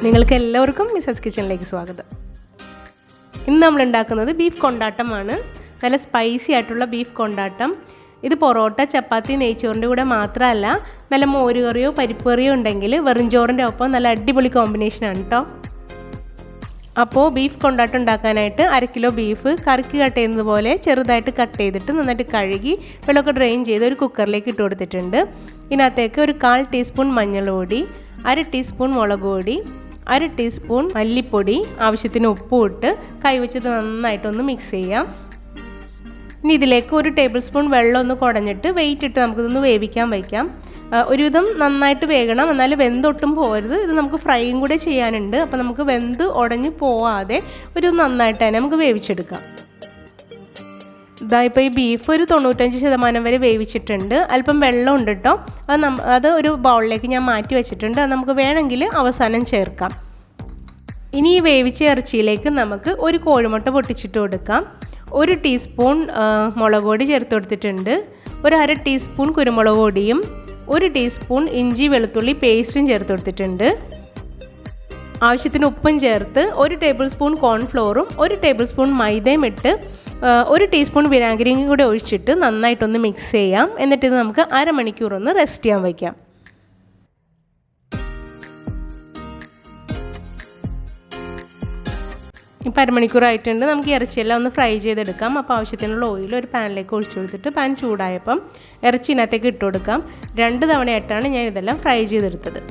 നിങ്ങൾക്ക് എല്ലാവർക്കും മിസാസ് കിച്ചണിലേക്ക് സ്വാഗതം. ഇന്ന് നമ്മൾ ഉണ്ടാക്കുന്നത് ബീഫ് കൊണ്ടാട്ടമാണ്. നല്ല സ്പൈസി ആയിട്ടുള്ള ബീഫ് കൊണ്ടാട്ടം. ഇത് പൊറോട്ട, ചപ്പാത്തി, നെയ്ച്ചോറിൻ്റെ കൂടെ മാത്രമല്ല, നല്ല മോരുകറിയോ പരിപ്പ് കറിയോ ഉണ്ടെങ്കിൽ വെറും ചോറിൻ്റെ ഒപ്പം നല്ല അടിപൊളി കോമ്പിനേഷനാണ് കേട്ടോ. അപ്പോൾ ബീഫ് കൊണ്ടാട്ടം ഉണ്ടാക്കാനായിട്ട് 1 കിലോ ബീഫ് കറിക്ക് കട്ട് ചെയ്യുന്നത് പോലെ ചെറുതായിട്ട് കട്ട് ചെയ്തിട്ട് നന്നായിട്ട് കഴുകി വെള്ളമൊക്കെ ഡ്രെയിൻ ചെയ്ത് ഒരു കുക്കറിലേക്ക് ഇട്ട് കൊടുത്തിട്ടുണ്ട്. ഇതിനകത്തേക്ക് ഒരു 1/4 ടീസ്പൂൺ മഞ്ഞൾപ്പൊടി, 1/2 ടീസ്പൂൺ മുളക് പൊടി, 1/2 ടീസ്പൂൺ മല്ലിപ്പൊടി, ആവശ്യത്തിന് ഉപ്പും ഇട്ട് കൈവച്ചിട്ട് നന്നായിട്ടൊന്ന് മിക്സ് ചെയ്യാം. ഇനി ഇതിലേക്ക് 1 ടേബിൾ സ്പൂൺ വെള്ളം ഒന്ന് കുടഞ്ഞിട്ട് വെയിറ്റ് ഇട്ട് നമുക്കിതൊന്ന് വേവിക്കാൻ വയ്ക്കാം. ഒരുവിധം നന്നായിട്ട് വേകണം, എന്നാലും വെന്തൊട്ടും പോകരുത്. ഇത് നമുക്ക് ഫ്രൈയും കൂടെ ചെയ്യാനുണ്ട്. അപ്പോൾ നമുക്ക് വെന്ത് ഉടഞ്ഞു പോവാതെ ഒരു നന്നായിട്ട് തന്നെ നമുക്ക് വേവിച്ചെടുക്കാം. ഇപ്പോൾ ഈ ബീഫ് ഒരു 95% വരെ വേവിച്ചിട്ടുണ്ട്. അല്പം വെള്ളം ഉണ്ട് കേട്ടോ. അത് ഒരു ബൗളിലേക്ക് ഞാൻ മാറ്റി വെച്ചിട്ടുണ്ട്. അത് നമുക്ക് വേണമെങ്കിൽ അവസാനം ചേർക്കാം. ഇനി ഈ വേവിച്ച ഇറച്ചിയിലേക്ക് നമുക്ക് ഒരു കോഴിമുട്ട പൊട്ടിച്ചിട്ട് കൊടുക്കാം. 1 ടീസ്പൂൺ മുളക് പൊടി ചേർത്ത് കൊടുത്തിട്ടുണ്ട്. 1/2 ടീസ്പൂൺ കുരുമുളക് പൊടിയും 1 ടീസ്പൂൺ ഇഞ്ചി വെളുത്തുള്ളി പേസ്റ്റും ചേർത്ത് കൊടുത്തിട്ടുണ്ട്. ആവശ്യത്തിന് ഉപ്പും ചേർത്ത് 1 ടേബിൾ സ്പൂൺ കോൺഫ്ലോറും 1 ടേബിൾ സ്പൂൺ മൈദയും ഇട്ട് 1 ടീസ്പൂൺ വിനാഗിരിയും കൂടെ ഒഴിച്ചിട്ട് നന്നായിട്ടൊന്ന് മിക്സ് ചെയ്യാം. എന്നിട്ട് ഇത് നമുക്ക് അരമണിക്കൂർ ഒന്ന് റെസ്റ്റ് ചെയ്യാൻ വയ്ക്കാം. ഇപ്പോൾ അരമണിക്കൂറായിട്ടുണ്ട്. നമുക്ക് ഇറച്ചിയെല്ലാം ഒന്ന് ഫ്രൈ ചെയ്തെടുക്കാം. അപ്പോൾ ആവശ്യത്തിനുള്ള ഓയിൽ ഒരു പാനിലേക്ക് ഒഴിച്ചു കൊടുത്തിട്ട് പാൻ ചൂടായപ്പം ഇറച്ചിനകത്തേക്ക് ഇട്ട് കൊടുക്കാം. 2 തവണയായിട്ടാണ് ഞാൻ ഇതെല്ലാം ഫ്രൈ ചെയ്തെടുത്തത്.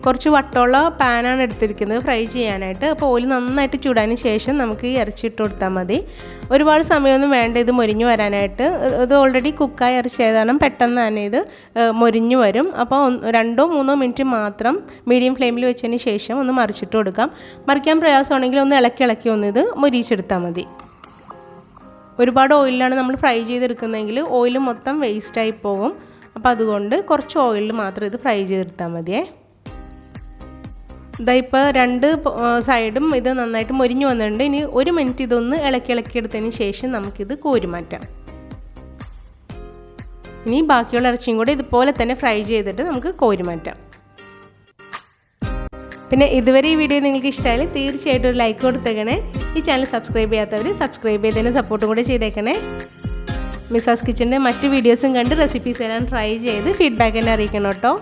കുറച്ച് വട്ടമുള്ള പാനാണ് എടുത്തിരിക്കുന്നത് ഫ്രൈ ചെയ്യാനായിട്ട്. അപ്പോൾ ഓയിൽ നന്നായിട്ട് ചൂടാന് ശേഷം നമുക്ക് ഈ ഇറച്ചി ഇട്ട് കൊടുത്താൽ മതി. ഒരുപാട് സമയമൊന്നും വേണ്ട ഇത് മൊരിഞ്ഞു വരാനായിട്ട്. ഇത് ഓൾറെഡി കുക്കായ ഇറച്ചി ആയതാണ്, പെട്ടെന്ന് തന്നെ ഇത് മൊരിഞ്ഞു വരും. അപ്പോൾ 2-3 മിനിറ്റ് മാത്രം മീഡിയം ഫ്ലെയിമിൽ വെച്ചതിന് ശേഷം ഒന്ന് മറിച്ചിട്ട് കൊടുക്കാം. മറിക്കാൻ പ്രയാസമാണെങ്കിൽ ഒന്ന് ഇളക്കി ഒന്ന് ഇത് മൊരിച്ചെടുത്താൽ മതി. ഒരുപാട് ഓയിലാണ് നമ്മൾ ഫ്രൈ ചെയ്തെടുക്കുന്നതെങ്കിൽ ഓയിൽ മൊത്തം വേസ്റ്റായി പോകും. അപ്പോൾ അതുകൊണ്ട് കുറച്ച് ഓയിലിൽ മാത്രം ഇത് ഫ്രൈ ചെയ്തെടുത്താൽ മതിയേ. ഇപ്പോൾ 2 സൈഡും ഇത് നന്നായിട്ട് മൊരിഞ്ഞു വന്നിട്ടുണ്ട്. ഇനി 1 മിനിറ്റ് ഇതൊന്ന് ഇളക്കിയെടുത്തതിന് ശേഷം നമുക്കിത് കോരി മാറ്റാം. ഇനി ബാക്കിയുള്ള ഇറച്ചിയും കൂടെ ഇതുപോലെ തന്നെ ഫ്രൈ ചെയ്തിട്ട് നമുക്ക് കോരി മാറ്റാം. പിന്നെ ഇതുവരെ ഈ വീഡിയോ നിങ്ങൾക്ക് ഇഷ്ടമായാൽ തീർച്ചയായിട്ടും ഒരു ലൈക്ക് കൊടുത്തേക്കണേ. ഈ ചാനൽ സബ്സ്ക്രൈബ് ചെയ്യാത്തവർ സബ്സ്ക്രൈബ് ചെയ്തതിന് സപ്പോർട്ടും കൂടെ ചെയ്തേക്കണേ. മിസാസ് കിച്ചൻ്റെ മറ്റ് വീഡിയോസും കണ്ട് റെസിപ്പീസ് എല്ലാം ട്രൈ ചെയ്ത് ഫീഡ്ബാക്ക് എന്നെ അറിയിക്കണം കേട്ടോ.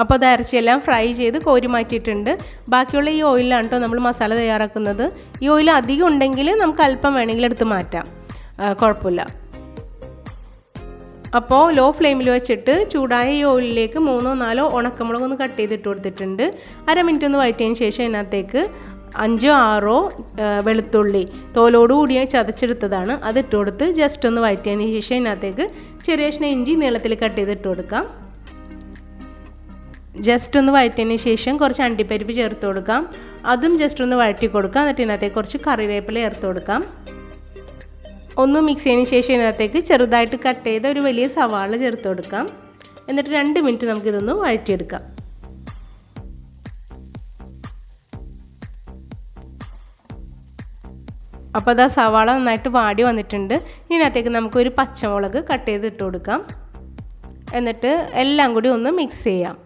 അപ്പോൾ അത് ഇറച്ചിയെല്ലാം ഫ്രൈ ചെയ്ത് കോരി മാറ്റിയിട്ടുണ്ട്. ബാക്കിയുള്ള ഈ ഓയിലാണ് കേട്ടോ നമ്മൾ മസാല തയ്യാറാക്കുന്നത്. ഈ ഓയിൽ അധികം ഉണ്ടെങ്കിൽ നമുക്ക് അല്പം വേണമെങ്കിൽ എടുത്ത് മാറ്റാം, കുഴപ്പമില്ല. അപ്പോൾ ലോ ഫ്ലെയിമിൽ വെച്ചിട്ട് ചൂടായ ഈ ഓയിലിലേക്ക് 3-4 ഉണക്കമുളക് ഒന്ന് കട്ട് ചെയ്തിട്ട് കൊടുത്തിട്ടുണ്ട്. 1/2 മിനിറ്റ് ഒന്ന് വഴറ്റിയതിന് ശേഷം ഇതിനകത്തേക്ക് 5-6 വെളുത്തുള്ളി തോലോടുകൂടി ചതച്ചെടുത്തതാണ്, അതിട്ട് കൊടുത്ത് ജസ്റ്റ് ഒന്ന് വഴറ്റിയതിന് ശേഷം ഇതിനകത്തേക്ക് ചെറിയ കഷ്ണം ഇഞ്ചി നീളത്തിൽ കട്ട് ചെയ്തിട്ട് കൊടുക്കാം. ജസ്റ്റ് ഒന്ന് വഴറ്റിയതിന് ശേഷം കുറച്ച് അണ്ടിപ്പരിപ്പ് ചേർത്ത് കൊടുക്കാം. അതും ജസ്റ്റ് ഒന്ന് വഴറ്റി കൊടുക്കാം. എന്നിട്ട് ഇതിനകത്തേക്ക് കുറച്ച് കറിവേപ്പില ചേർത്ത് കൊടുക്കാം. ഒന്ന് മിക്സ് ചെയ്തതിന് ശേഷം ഇതിനകത്തേക്ക് ചെറുതായിട്ട് കട്ട് ചെയ്ത ഒരു വലിയ സവാള ചേർത്ത് കൊടുക്കാം. എന്നിട്ട് 2 മിനിറ്റ് നമുക്കിതൊന്ന് വഴറ്റിയെടുക്കാം. അപ്പോൾ അത് സവാള നന്നായിട്ട് വാടി വന്നിട്ടുണ്ട്. ഇതിനകത്തേക്ക് നമുക്കൊരു പച്ചമുളക് കട്ട് ചെയ്ത് ഇട്ട് കൊടുക്കാം. എന്നിട്ട് എല്ലാം കൂടി ഒന്ന് മിക്സ് ചെയ്യാം.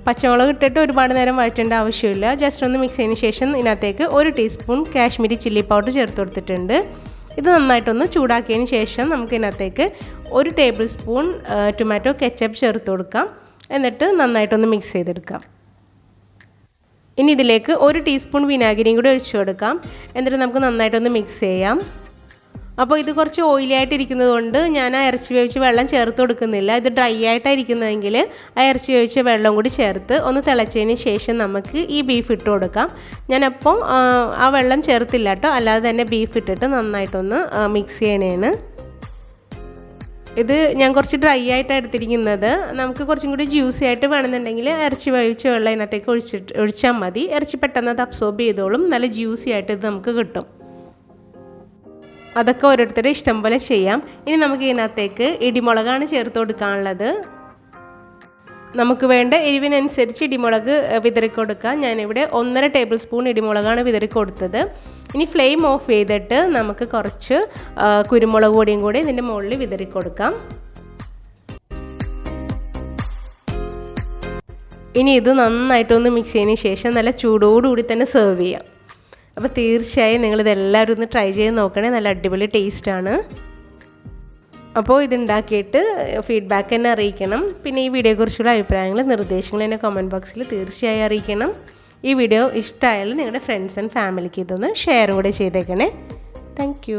പച്ചമുളക് ഇട്ടിട്ട് ഒരുപാട് നേരം വഴറ്റേണ്ട ആവശ്യമില്ല. ജസ്റ്റ് ഒന്ന് മിക്സ് ചെയ്തതിന് ശേഷം ഇതിനകത്തേക്ക് 1 ടീസ്പൂൺ കാശ്മീരി ചില്ലി പൗഡർ ചേർത്ത് കൊടുത്തിട്ടുണ്ട്. ഇത് നന്നായിട്ടൊന്ന് ചൂടാക്കിയതിന് ശേഷം നമുക്ക് ഇതിനകത്തേക്ക് 1 ടേബിൾ സ്പൂൺ ടൊമാറ്റോ കെച്ചപ്പ് ചേർത്ത് കൊടുക്കാം. എന്നിട്ട് നന്നായിട്ടൊന്ന് മിക്സ് ചെയ്തെടുക്കാം. ഇനി ഇതിലേക്ക് 1 ടീസ്പൂൺ വിനാഗിരിയും കൂടി ഒഴിച്ചു കൊടുക്കാം. എന്നിട്ട് നമുക്ക് നന്നായിട്ടൊന്ന് മിക്സ് ചെയ്യാം. അപ്പോൾ ഇത് കുറച്ച് ഓയിലി ആയിട്ടിരിക്കുന്നത് കൊണ്ട് ഞാൻ ആ ഇറച്ചി വേവിച്ച് വെള്ളം ചേർത്ത് കൊടുക്കുന്നില്ല. ഇത് ഡ്രൈ ആയിട്ടായിരിക്കുന്നതെങ്കിൽ ആ ഇറച്ചി വേവിച്ച വെള്ളം കൂടി ചേർത്ത് ഒന്ന് തിളച്ചതിന് ശേഷം നമുക്ക് ഈ ബീഫ് ഇട്ട് കൊടുക്കാം. ഞാനപ്പോൾ ആ വെള്ളം ചേർത്തില്ല കേട്ടോ, അല്ലാതെ തന്നെ ബീഫ് ഇട്ടിട്ട് നന്നായിട്ടൊന്ന് മിക്സ് ചെയ്യണേണ്. ഇത് ഞാൻ കുറച്ച് ഡ്രൈ ആയിട്ടാണ് എടുത്തിരിക്കുന്നത്. നമുക്ക് കുറച്ചും കൂടി ജ്യൂസി ആയിട്ട് വേണമെന്നുണ്ടെങ്കിൽ ഇറച്ചി വേവിച്ച വെള്ളം ഇതിനകത്തേക്ക് ഒഴിച്ചാൽ മതി. ഇറച്ചി പെട്ടെന്ന് അത് അബ്സോർബ് ചെയ്തോളും. നല്ല ജ്യൂസി ആയിട്ട് ഇത് നമുക്ക് കിട്ടും. അതൊക്കെ ഓരോരുത്തരുടെ ഇഷ്ടം പോലെ ചെയ്യാം. ഇനി നമുക്ക് ഇതിനകത്തേക്ക് ഇടിമുളകാണ് ചേർത്ത് കൊടുക്കാനുള്ളത്. നമുക്ക് വേണ്ട എരിവിനനുസരിച്ച് ഇടിമുളക് വിതറി കൊടുക്കാം. ഞാനിവിടെ 1.5 ടേബിൾ സ്പൂൺ ഇടിമുളകാണ് വിതറി കൊടുത്തത്. ഇനി ഫ്ലെയിം ഓഫ് ചെയ്തിട്ട് നമുക്ക് കുറച്ച് കുരുമുളക് പൊടിയും കൂടി ഇതിൻ്റെ മുകളിൽ വിതറി കൊടുക്കാം. ഇനി ഇത് നന്നായിട്ടൊന്ന് മിക്സ് ചെയ്തതിന് ശേഷം നല്ല ചൂടോടുകൂടി തന്നെ സെർവ് ചെയ്യാം. അപ്പോൾ തീർച്ചയായും നിങ്ങളിതെല്ലാവരും ഒന്ന് ട്രൈ ചെയ്ത് നോക്കണേ. നല്ല അടിപൊളി ടേസ്റ്റാണ്. അപ്പോൾ ഇതുണ്ടാക്കിയിട്ട് ഫീഡ്ബാക്ക് തന്നെ അറിയിക്കണം. പിന്നെ ഈ വീഡിയോയെക്കുറിച്ചുള്ള അഭിപ്രായങ്ങളും നിർദ്ദേശങ്ങളും എന്നെ കമൻറ്റ് ബോക്സിൽ തീർച്ചയായും അറിയിക്കണം. ഈ വീഡിയോ ഇഷ്ടമായാലും നിങ്ങളുടെ ഫ്രണ്ട്സ് ആൻഡ് ഫാമിലിക്ക് ഇതൊന്ന് ഷെയറും കൂടെ ചെയ്തേക്കണേ. താങ്ക്